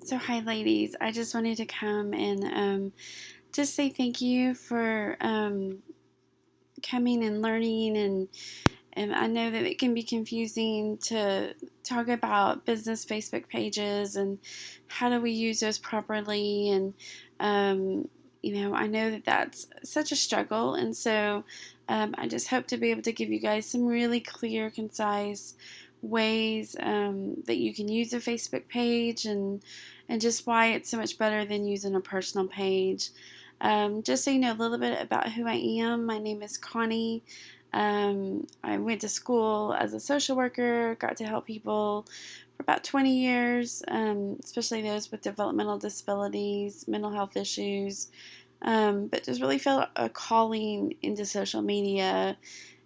So, hi, ladies. I just wanted to come and just say thank you for coming and learning. And I know that it can be confusing to talk about business Facebook pages and how do we use those properly. And, I know that that's such a struggle. And so I just hope to be able to give you guys some really clear, concise ways that you can use a Facebook page and just why it's so much better than using a personal page. Just so you know a little bit about who I am, my name is Connie. I went to school as a social worker, got to help people for about 20 years, especially those with developmental disabilities, mental health issues, but just really felt a calling into social media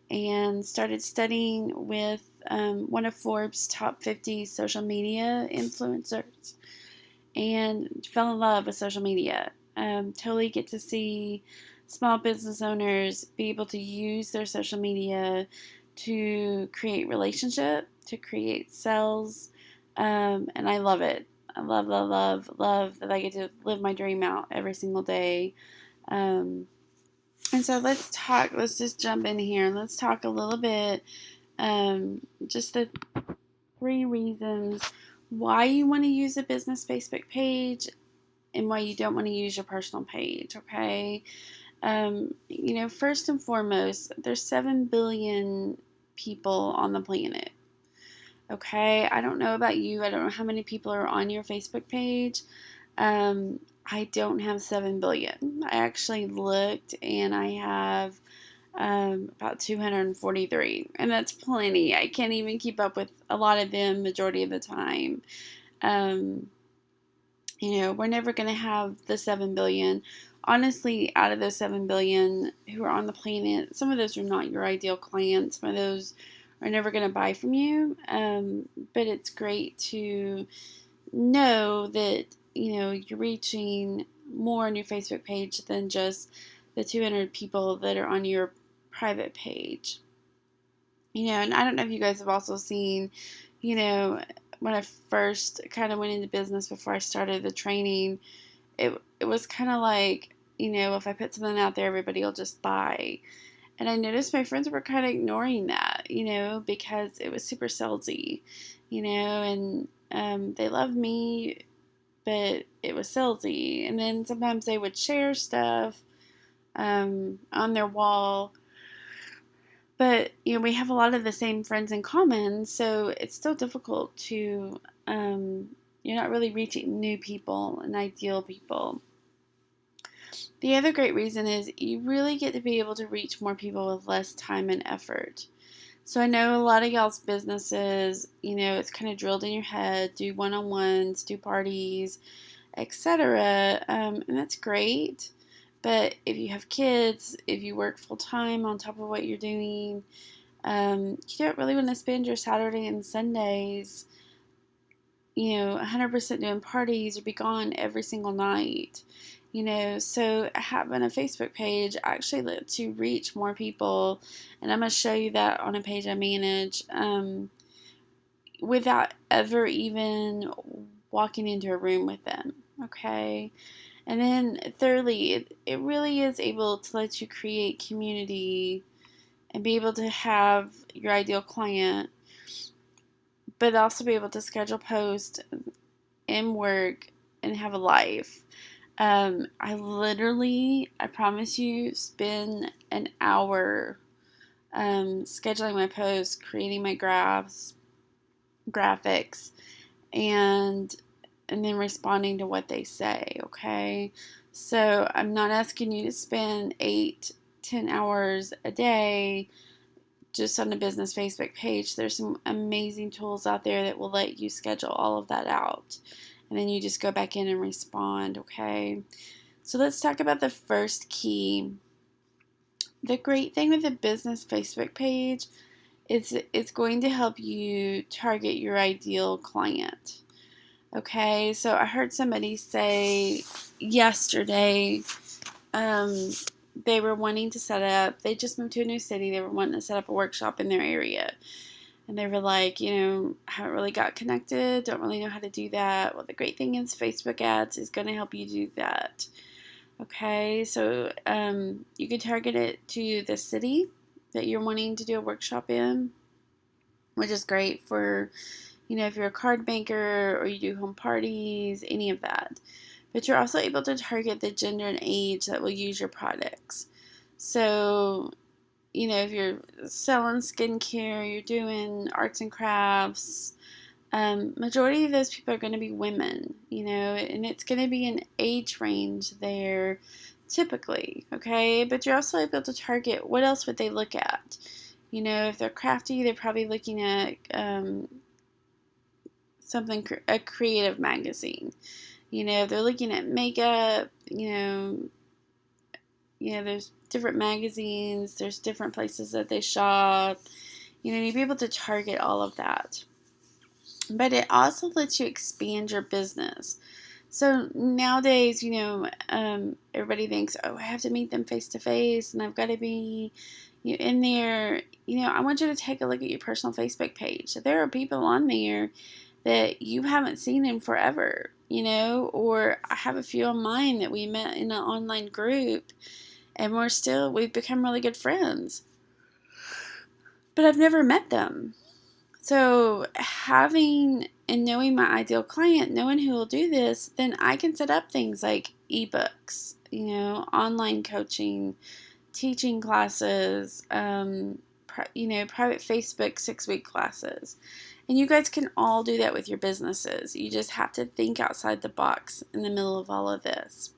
and started studying with one of Forbes' top 50 social media influencers and fell in love with social media. Totally get to see small business owners be able to use their social media to create relationship, to create sales, and I love it. I love, love, love, love that I get to live my dream out every single day. Um, and so let's talk. Let's just jump in here and let's talk a little bit. Just the three reasons why you want to use a business Facebook page and why you don't want to use your personal page, okay? First and foremost, there's 7 billion people on the planet, okay? I don't know about you. I don't know how many people are on your Facebook page. I don't have 7 billion. I actually looked and I have about 243, and that's plenty. I can't even keep up with a lot of them majority of the time. Um, we're never going to have the 7 billion. Honestly, out of those 7 billion who are on the planet, some of those are not your ideal clients. Some of those are never going to buy from you. But it's great to know that, you're reaching more on your Facebook page than just the 200 people that are on your private page. And I don't know if you guys have also seen, you know, when I first kind of went into business before I started the training, it was kind of like, if I put something out there, everybody will just buy. And I noticed my friends were kind of ignoring that, because it was super salesy, and they loved me, but it was salesy. And then sometimes they would share stuff on their wall, but we have a lot of the same friends in common, so it's still difficult to you're not really reaching new people and ideal people. The other great reason is you really get to be able to reach more people with less time and effort. So I know a lot of y'all's businesses, it's kind of drilled in your head, do one-on-ones, do parties, etc. And that's great. But if you have kids, if you work full time on top of what you're doing, you don't really want to spend your Saturday and Sundays, 100% doing parties or be gone every single night. So having a Facebook page actually lets you reach more people, and I'm going to show you that on a page I manage, without ever even walking into a room with them, okay? And then thirdly, it really is able to let you create community and be able to have your ideal client, but also be able to schedule posts and work and have a life. I promise you, spend an hour scheduling my posts, creating my graphics, and then responding to what they say, okay? So I'm not asking you to spend 8-10 hours a day just on a business Facebook page. There's some amazing tools out there that will let you schedule all of that out. And then you just go back in and respond, okay? So let's talk about the first key. The great thing with a business Facebook page is it's going to help you target your ideal client. Okay, so I heard somebody say yesterday, they were wanting to set up, they just moved to a new city, they were wanting to set up a workshop in their area. and they were like, haven't really got connected, don't really know how to do that. Well, the great thing is Facebook ads is going to help you do that. Okay, so you could target it to the city that you're wanting to do a workshop in, which is great for, if you're a card maker or you do home parties, any of that. But you're also able to target the gender and age that will use your products. So, if you're selling skincare, you're doing arts and crafts, majority of those people are going to be women, and it's going to be an age range there typically, okay? But you're also able to target what else would they look at. If they're crafty, they're probably looking at a creative magazine. If they're looking at makeup, there's different magazines, there's different places that they shop. You'd be able to target all of that. But it also lets you expand your business. So nowadays, everybody thinks, oh, I have to meet them face to face and I've got to be in there. I want you to take a look at your personal Facebook page. So there are people on there that you haven't seen in forever, or I have a few on mine that we met in an online group and we've become really good friends. But I've never met them. So having and knowing my ideal client, knowing who will do this, then I can set up things like ebooks, online coaching, teaching classes, private Facebook 6-week classes. And you guys can all do that with your businesses. You just have to think outside the box in the middle of all of this.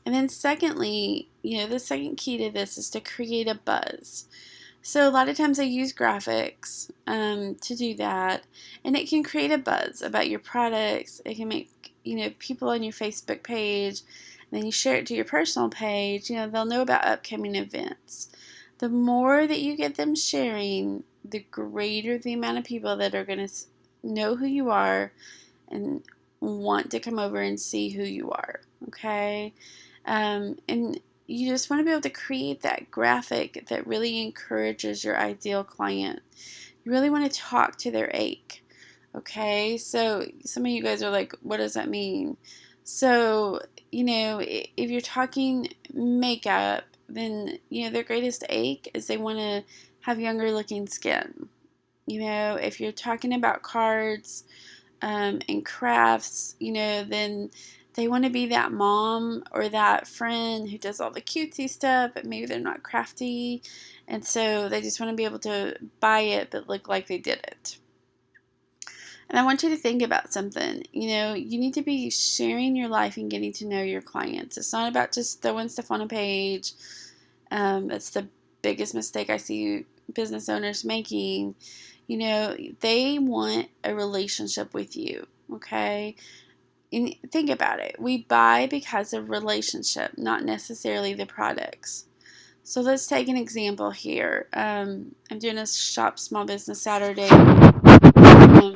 And then secondly, the second key to this is to create a buzz. So a lot of times I use graphics to do that, and it can create a buzz about your products. It can make, people on your Facebook page, and then you share it to your personal page, they'll know about upcoming events. The more that you get them sharing, the greater the amount of people that are going to know who you are and want to come over and see who you are, okay? And you just want to be able to create that graphic that really encourages your ideal client. You really want to talk to their ache, okay? So some of you guys are like, what does that mean? So, if you're talking makeup, then, their greatest ache is they want to have younger looking skin. If you're talking about cards and crafts, then they want to be that mom or that friend who does all the cutesy stuff, but maybe they're not crafty. And so they just want to be able to buy it, but look like they did it. And I want you to think about something. You need to be sharing your life and getting to know your clients. It's not about just throwing stuff on a page. That's the biggest mistake I see business owners making. They want a relationship with you, okay? And think about it. We buy because of relationship, not necessarily the products. So let's take an example here. I'm doing a Shop Small Business Saturday. Getting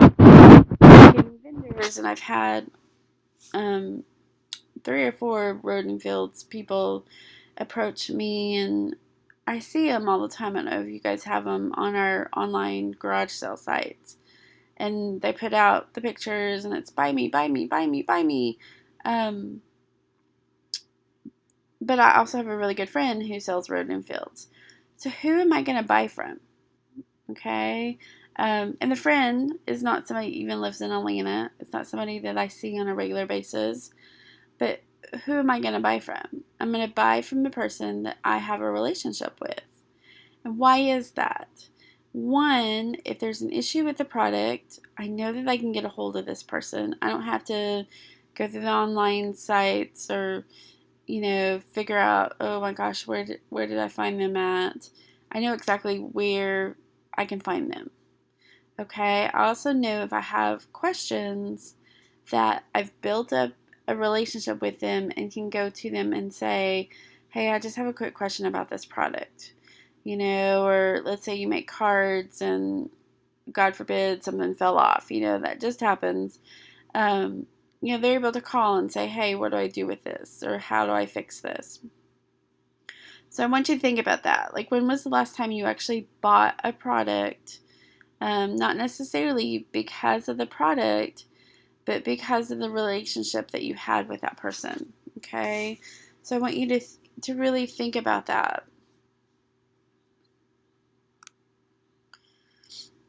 vendors, and I've had 3 or 4 Road and Fields people approach me, and I see them all the time. I don't know if you guys have them on our online garage sale sites. And they put out the pictures, and it's buy me, buy me, buy me, buy me. But I also have a really good friend who sells Road and Fields. So who am I going to buy from? Okay. And the friend is not somebody who even lives in Atlanta. It's not somebody that I see on a regular basis. But who am I going to buy from? I'm going to buy from the person that I have a relationship with. And why is that? One, if there's an issue with the product, I know that I can get a hold of this person. I don't have to go through the online sites or, figure out, oh my gosh, where did I find them at? I know exactly where I can find them. Okay, I also know if I have questions that I've built up a relationship with them and can go to them and say, hey, I just have a quick question about this product. Or let's say you make cards and God forbid something fell off, that just happens. They're able to call and say, hey, what do I do with this? Or how do I fix this? So I want you to think about that. Like, when was the last time you actually bought a product? Not necessarily because of the product, but because of the relationship that you had with that person. Okay? So I want you to really think about that.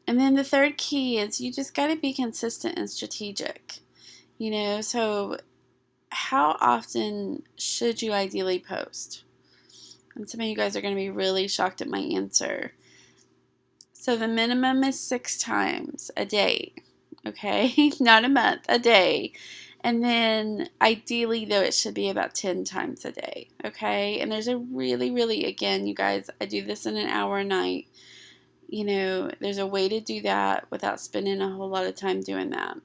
And then the third key is you just got to be consistent and strategic. So how often should you ideally post? And some of you guys are going to be really shocked at my answer. So the minimum is 6 times a day, okay? Not a month, a day. And then ideally, though, it should be about 10 times a day, okay? And there's a really, again, you guys, I do this in an hour a night. There's a way to do that without spending a whole lot of time doing that.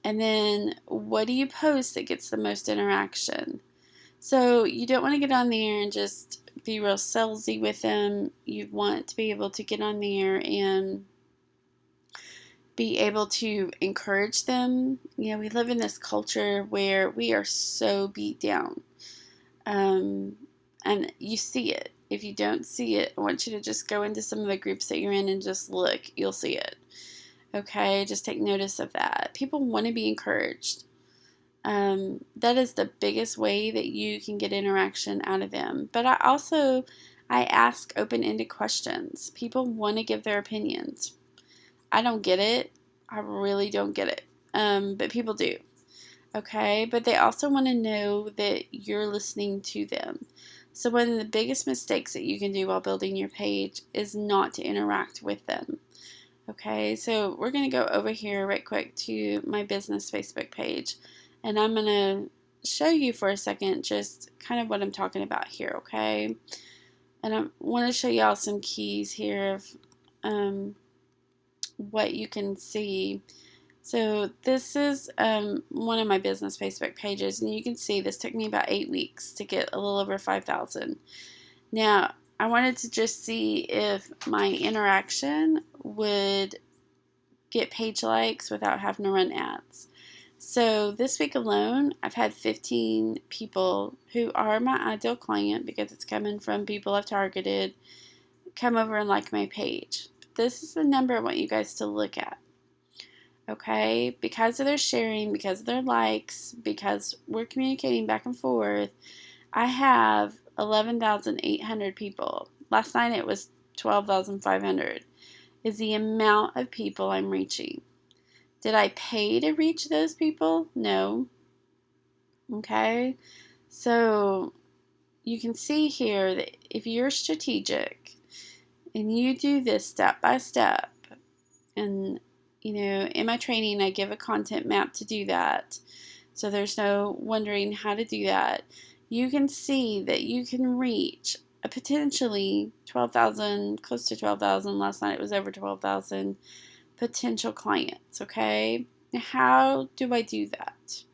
And then what do you post that gets the most interaction? So you don't want to get on there and just be real salesy with them. You want to be able to get on there and be able to encourage them. We live in this culture where we are so beat down. And you see it. If you don't see it, I want you to just go into some of the groups that you're in and just look. You'll see it. Okay? Just take notice of that. People want to be encouraged. That is the biggest way that you can get interaction out of them. But I ask open-ended questions. People want to give their opinions. I don't get it. I really don't get it. But people do. Okay? But they also want to know that you're listening to them. So one of the biggest mistakes that you can do while building your page is not to interact with them. Okay? So we're going to go over here right quick to my business Facebook page. And I'm going to show you for a second just kind of what I'm talking about here, okay? And I want to show y'all some keys here of what you can see. So this is one of my business Facebook pages, and you can see this took me about 8 weeks to get a little over 5,000. Now, I wanted to just see if my interaction would get page likes without having to run ads. So this week alone, I've had 15 people who are my ideal client because it's coming from people I've targeted come over and like my page. This is the number I want you guys to look at. Okay? Because of their sharing, because of their likes, because we're communicating back and forth, I have 11,800 people. Last night it was 12,500 is the amount of people I'm reaching. Did I pay to reach those people? No. Okay? So you can see here that if you're strategic and you do this step by step, and in my training I give a content map to do that. So there's no wondering how to do that. You can see that you can reach a potentially 12,000, close to 12,000. Last night it was over 12,000. Potential clients, okay? Now, how do I do that?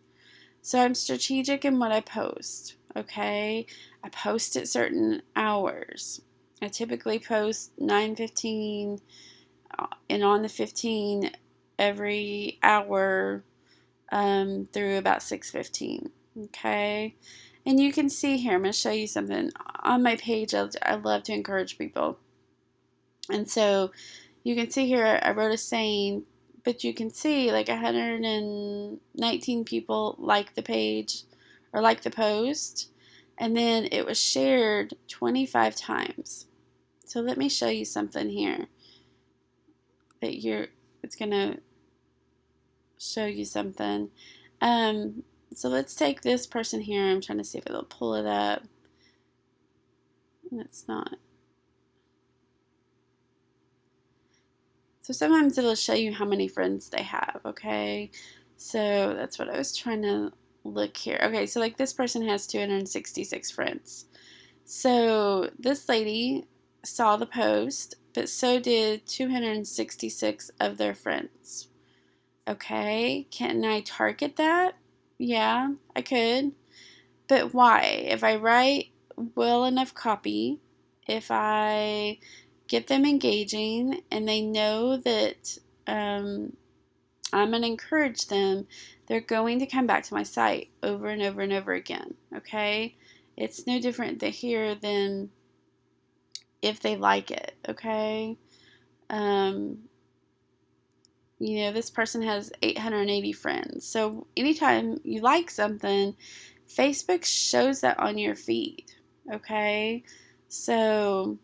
So I'm strategic in what I post, okay? I post at certain hours. I typically post 9:15 and on the 15 every hour through about 6:15, okay? And you can see here, I'm going to show you something. On my page, I love to encourage people. And so you can see here, I wrote a saying, but you can see like 119 people like the page or like the post, and then it was shared 25 times. So let me show you something here that it's going to show you something. So let's take this person here. I'm trying to see if it'll pull it up. And it's not. So sometimes it'll show you how many friends they have, okay? So that's what I was trying to look here. Okay, so like this person has 266 friends. So this lady saw the post, but so did 266 of their friends. Okay, can I target that? Yeah, I could. But why? If I write well enough copy, if I get them engaging and they know that I'm going to encourage them, they're going to come back to my site over and over and over again, okay? It's no different here than if they like it, okay? Um, this person has 880 friends. So anytime you like something, Facebook shows that on your feed, okay? So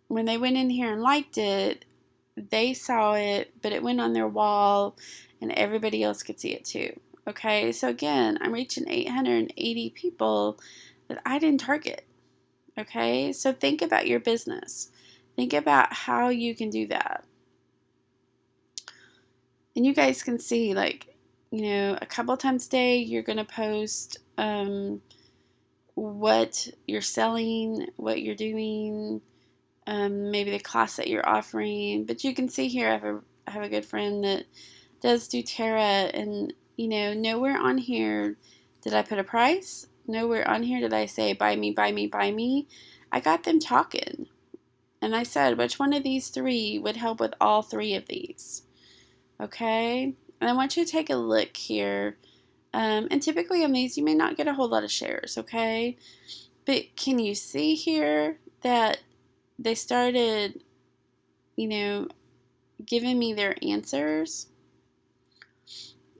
when they went in here and liked it, they saw it, but it went on their wall and everybody else could see it too. Okay, so again, I'm reaching 880 people that I didn't target. Okay, so think about your business. Think about how you can do that. And you guys can see, like, a couple times a day, you're going to post what you're selling, what you're doing, maybe the class that you're offering. But you can see here, I have a good friend that does doTERRA, and nowhere on here did I put a price. Nowhere on here did I say buy me, buy me, buy me. I got them talking, and I said which one of these three would help with all three of these. Okay, and I want you to take a look here. And typically on these, you may not get a whole lot of shares. Okay, but can you see here that they started, giving me their answers?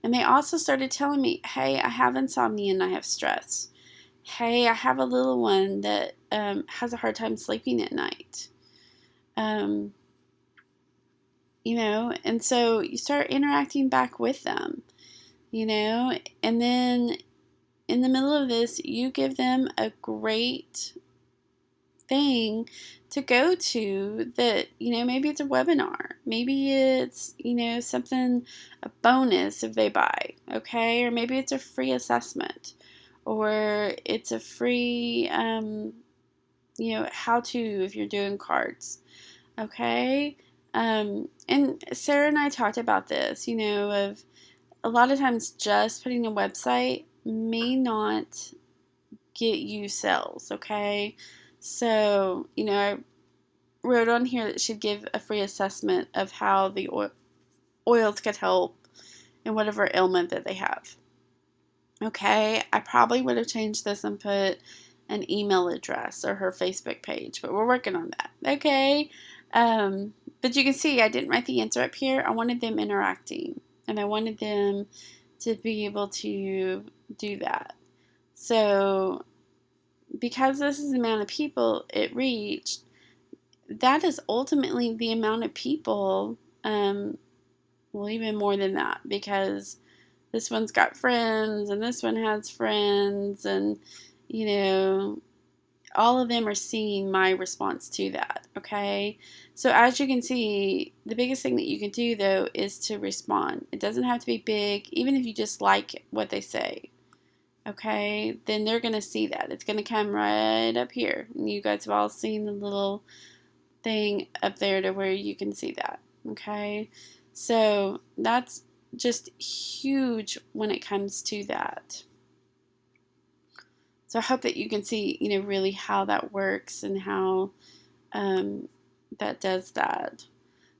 And they also started telling me, hey, I have insomnia and I have stress. Hey, I have a little one that has a hard time sleeping at night. And so you start interacting back with them, and then in the middle of this, you give them a great thing to go to that, maybe it's a webinar, maybe it's, something, a bonus if they buy, okay, or maybe it's a free assessment, or it's a free, how to if you're doing cards, okay. And Sarah and I talked about this, of a lot of times just putting a website may not get you sales, okay? So, I wrote on here that she'd give a free assessment of how the oils could help in whatever ailment that they have. Okay, I probably would have changed this and put an email address or her Facebook page, but we're working on that. Okay, but you can see I didn't write the answer up here. I wanted them interacting, and I wanted them to be able to do that. So because this is the amount of people it reached, that is ultimately the amount of people, well, even more than that, because this one's got friends and this one has friends, and all of them are seeing my response to that, okay? So as you can see, the biggest thing that you can do though is to respond. It doesn't have to be big, even if you just like what they say. Okay, then they're going to see that. It's going to come right up here. And you guys have all seen the little thing up there to where you can see that. Okay, so that's just huge when it comes to that. So I hope that you can see, really how that works and how that does that.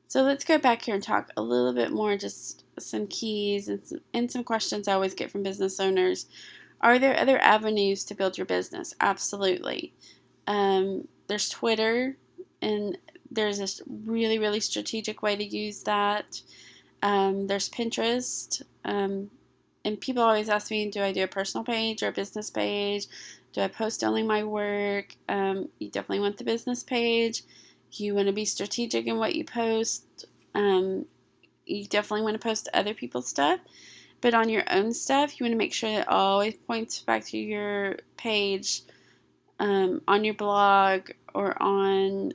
So let's go back here and talk a little bit more, just some keys and some questions I always get from business owners. Are there other avenues to build your business? Absolutely. There's Twitter, and there's this really, really strategic way to use that. There's Pinterest. And people always ask me, do I do a personal page or a business page? Do I post only my work? You definitely want the business page. You want to be strategic in what you post. You definitely want to post other people's stuff. But on your own stuff, you want to make sure that it always points back to your page, on your blog, or on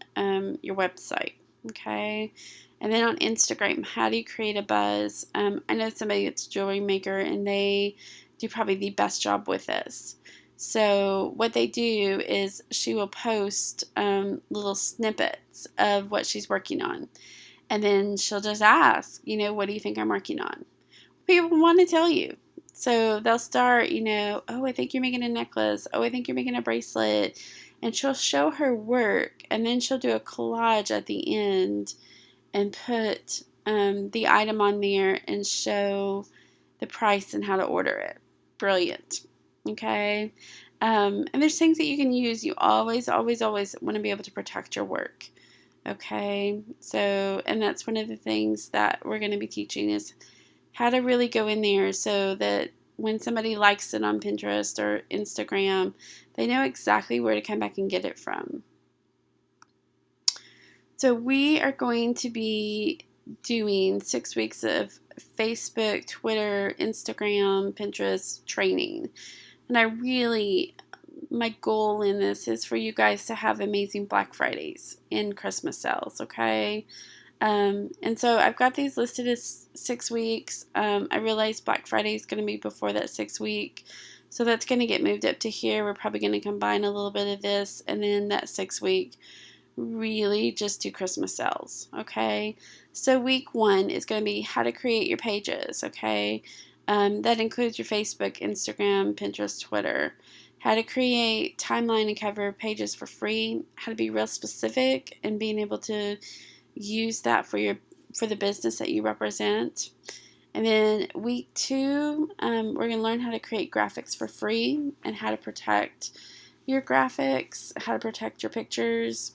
your website. Okay. And then on Instagram, how do you create a buzz? I know somebody that's a jewelry maker, and they do probably the best job with this. So what they do is she will post little snippets of what she's working on. And then she'll just ask, what do you think I'm working on? People want to tell you. So they'll start, oh, I think you're making a necklace. Oh, I think you're making a bracelet. And she'll show her work, and then she'll do a collage at the end and put the item on there and show the price and how to order it. Brilliant. Okay. And there's things that you can use. You always, always, always want to be able to protect your work. Okay, so, and that's one of the things that we're going to be teaching is how to really go in there so that when somebody likes it on Pinterest or Instagram, they know exactly where to come back and get it from. So we are going to be doing 6 weeks of Facebook, Twitter, Instagram, Pinterest training. And my goal in this is for you guys to have amazing Black Fridays and Christmas sales, okay? And so I've got these listed as 6 weeks. I realize Black Friday is going to be before that 6 week. So that's going to get moved up to here. We're probably going to combine a little bit of this and then that 6 week really just do Christmas sales, okay? So week 1 is going to be how to create your pages, okay? That includes your Facebook, Instagram, Pinterest, Twitter. How to create timeline and cover pages for free. How to be real specific and being able to use that for the business that you represent. And then week 2, we're going to learn how to create graphics for free and how to protect your graphics, how to protect your pictures.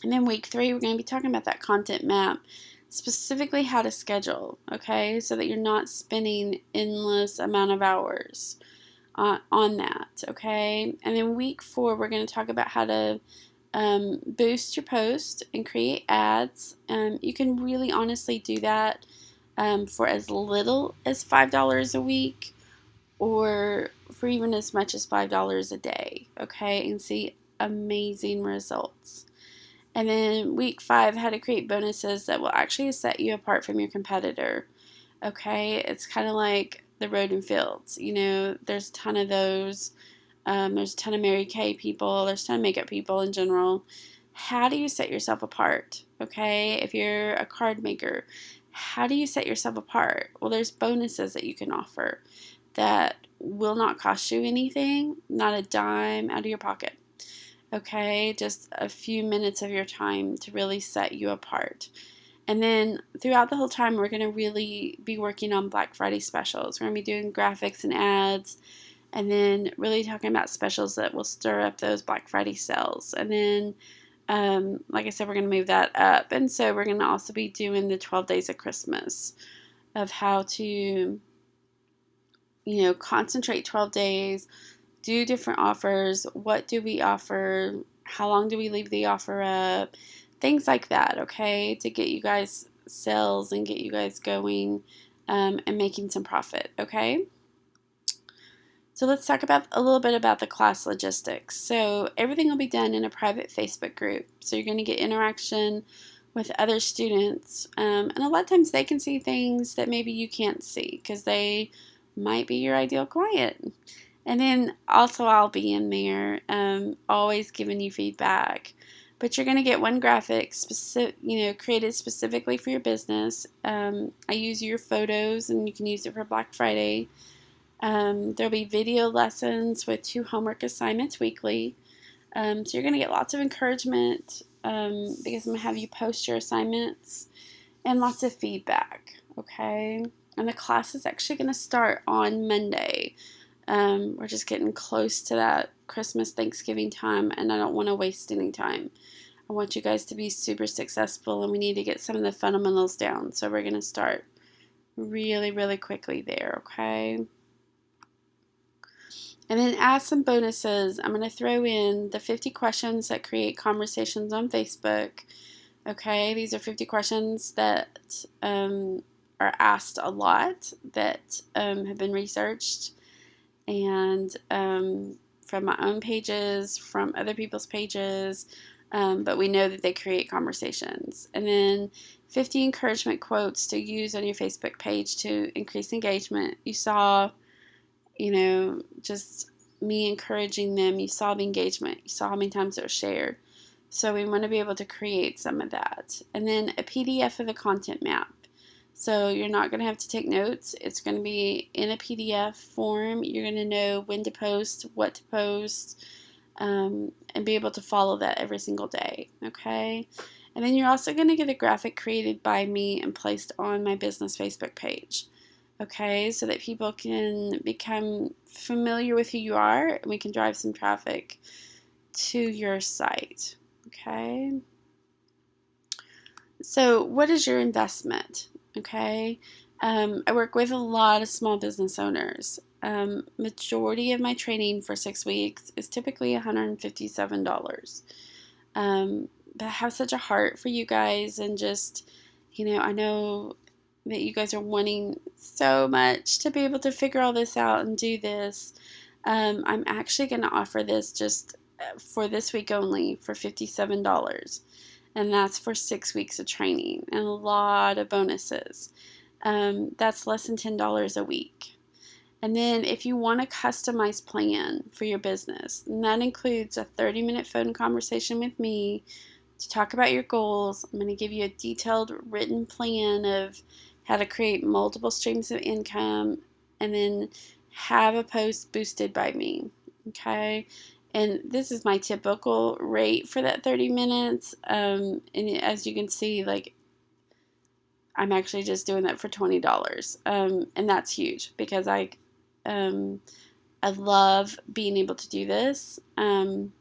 And then week 3, we're going to be talking about that content map, specifically how to schedule, okay, so that you're not spending endless amount of hours on that, okay. And then week 4, we're going to talk about how to boost your post and create ads. You can really honestly do that for as little as $5 a week or for even as much as $5 a day, okay, and see amazing results. And then week 5, how to create bonuses that will actually set you apart from your competitor. Okay, it's kind of like the road and fields. You know, there's a ton of those. There's a ton of Mary Kay people. There's a ton of makeup people in general. How do you set yourself apart? Okay, if you're a card maker, how do you set yourself apart? Well, there's bonuses that you can offer that will not cost you anything, not a dime out of your pocket. Okay, just a few minutes of your time to really set you apart. And then throughout the whole time, we're going to really be working on Black Friday specials. We're going to be doing graphics and ads, and then really talking about specials that will stir up those Black Friday sales. And then, like I said, we're going to move that up. And so we're going to also be doing the 12 days of Christmas of how to, concentrate 12 days, do different offers. What do we offer? How long do we leave the offer up? Things like that, okay, to get you guys sales and get you guys going and making some profit, okay? So let's talk about a little bit about the class logistics. So everything will be done in a private Facebook group. So you're going to get interaction with other students. And a lot of times they can see things that maybe you can't see because they might be your ideal client. And then also I'll be in there always giving you feedback. But you're going to get one graphic created specifically for your business. I use your photos and you can use it for Black Friday. There'll be video lessons with 2 homework assignments weekly. So you're going to get lots of encouragement because I'm going to have you post your assignments and lots of feedback, okay? And the class is actually going to start on Monday. We're just getting close to that Christmas, Thanksgiving time, and I don't want to waste any time. I want you guys to be super successful, and we need to get some of the fundamentals down. So we're going to start really, really quickly there, okay? And then as some bonuses, I'm going to throw in the 50 questions that create conversations on Facebook. Okay, these are 50 questions that are asked a lot that have been researched and from my own pages, from other people's pages, but we know that they create conversations. And then 50 encouragement quotes to use on your Facebook page to increase engagement. You saw, just me encouraging them. You saw the engagement. You saw how many times it was shared. So we want to be able to create some of that. And then a PDF of the content map. So you're not going to have to take notes. It's going to be in a PDF form. You're going to know when to post, what to post, and be able to follow that every single day, okay? And then you're also going to get a graphic created by me and placed on my business Facebook page. okay, so that people can become familiar with who you are and we can drive some traffic to your site, okay? So what is your investment, okay? I work with a lot of small business owners. Majority of my training for 6 weeks is typically $157. But I have such a heart for you guys, and just, I know that you guys are wanting so much to be able to figure all this out and do this. I'm actually going to offer this just for this week only for $57. And that's for 6 weeks of training and a lot of bonuses. That's less than $10 a week. And then if you want a customized plan for your business, and that includes a 30-minute phone conversation with me to talk about your goals. I'm going to give you a detailed written plan of how to create multiple streams of income and then have a post boosted by me. Okay. And this is my typical rate for that 30 minutes. And as you can see, like, I'm actually just doing that for $20. And that's huge because I love being able to do this. And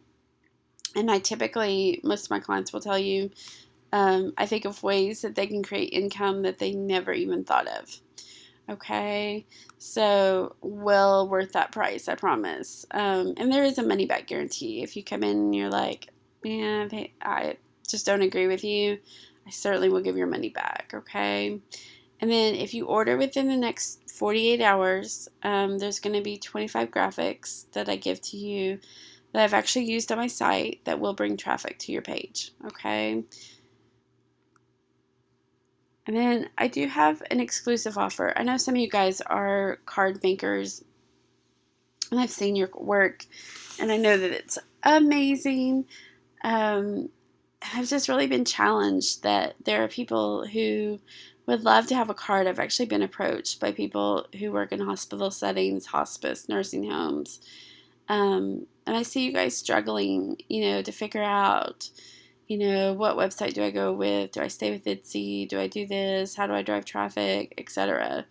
most of my clients will tell you, I think of ways that they can create income that they never even thought of. Okay, so well worth that price, I promise. And there is a money back guarantee. If you come in and you're like, man, I just don't agree with you, I certainly will give your money back. Okay, and then if you order within the next 48 hours, there's going to be 25 graphics that I give to you that I've actually used on my site that will bring traffic to your page. Okay. And then I do have an exclusive offer. I know some of you guys are card makers, and I've seen your work, and I know that it's amazing. I've just really been challenged that there are people who would love to have a card. I've actually been approached by people who work in hospital settings, hospice, nursing homes. And I see you guys struggling, to figure out, what website do I go with? Do I stay with Etsy? Do I do this? How do I drive traffic, etc.?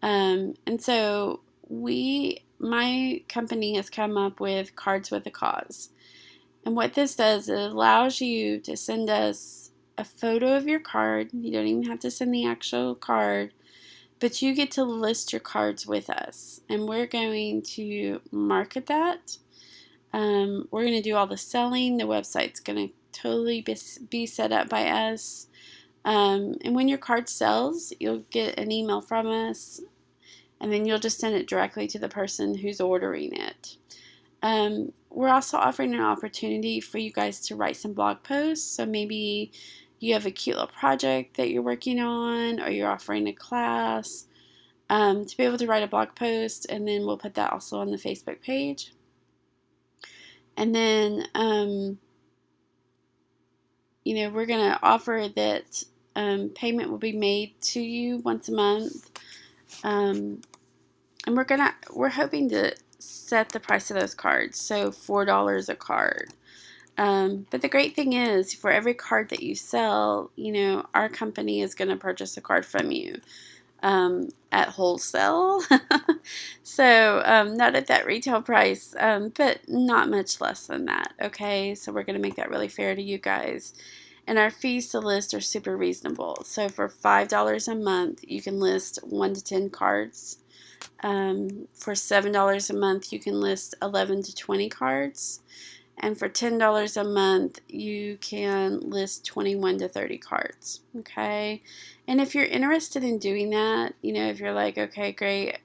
And so my company has come up with Cards with a Cause. And what this does, it allows you to send us a photo of your card. You don't even have to send the actual card, but you get to list your cards with us. And we're going to market that. We're going to do all the selling. The website's going to totally be set up by us. And when your card sells, you'll get an email from us, and then you'll just send it directly to the person who's ordering it. We're also offering an opportunity for you guys to write some blog posts. So maybe you have a cute little project that you're working on, or you're offering a class, to be able to write a blog post, and then we'll put that also on the Facebook page. And then, we're going to offer that payment will be made to you once a month. And we're hoping to set the price of those cards, so $4 a card. But the great thing is, for every card that you sell, our company is going to purchase a card from you at wholesale. So not at that retail price, but not much less than that. Okay, so we're going to make that really fair to you guys. And our fees to list are super reasonable. So for $5 a month, you can list 1 to 10 cards. For $7 a month, you can list 11 to 20 cards. And for $10 a month, you can list 21 to 30 cards. Okay. And if you're interested in doing that, if you're like, okay, great,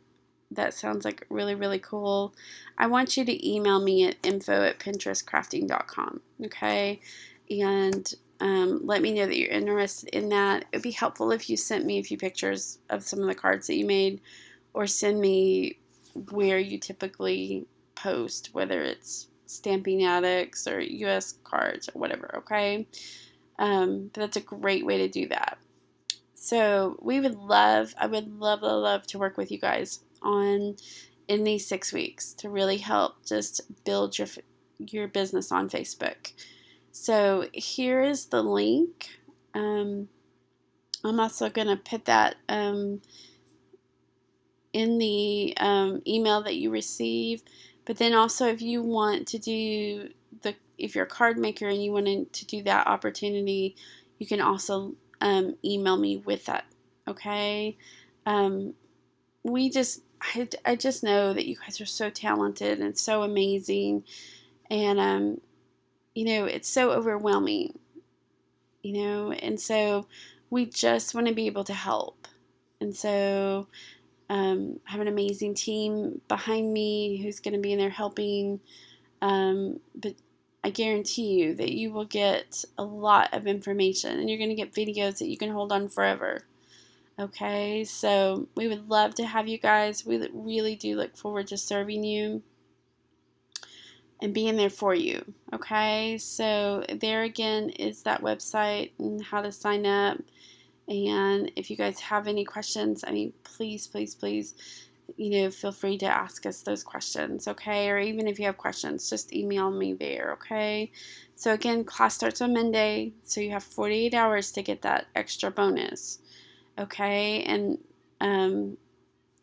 that sounds like really, really cool, I want you to email me at info@pinterestcrafting.com. Okay. And let me know that you're interested in that. It would be helpful if you sent me a few pictures of some of the cards that you made, or send me where you typically post, whether it's Stamping Addicts or US Cards or whatever, okay? But that's a great way to do that. So I would love, love to work with you guys in these 6 weeks to really help just build your business on Facebook. So here is the link. I'm also going to put that in the email that you receive. But then also, if you want to do if you're a card maker and you wanted to do that opportunity, you can also email me with that. Okay. I just know that you guys are so talented and so amazing, and it's so overwhelming, and so we just want to be able to help. And so I have an amazing team behind me who's going to be in there helping. But I guarantee you that you will get a lot of information, and you're going to get videos that you can hold on forever. Okay, so we would love to have you guys. We really do look forward to serving you and being there for you. Okay, so there again is that website and how to sign up. And if you guys have any questions, please, please, please, feel free to ask us those questions, okay? Or even if you have questions, just email me there, okay? So again, class starts on Monday, so you have 48 hours to get that extra bonus, okay? And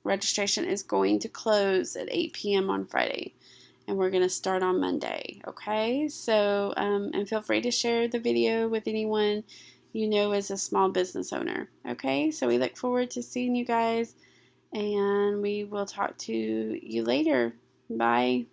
registration is going to close at 8 p.m. on Friday, and we're going to start on Monday, okay? So, and feel free to share the video with anyone you know as a small business owner, okay? So we look forward to seeing you guys, and we will talk to you later. Bye.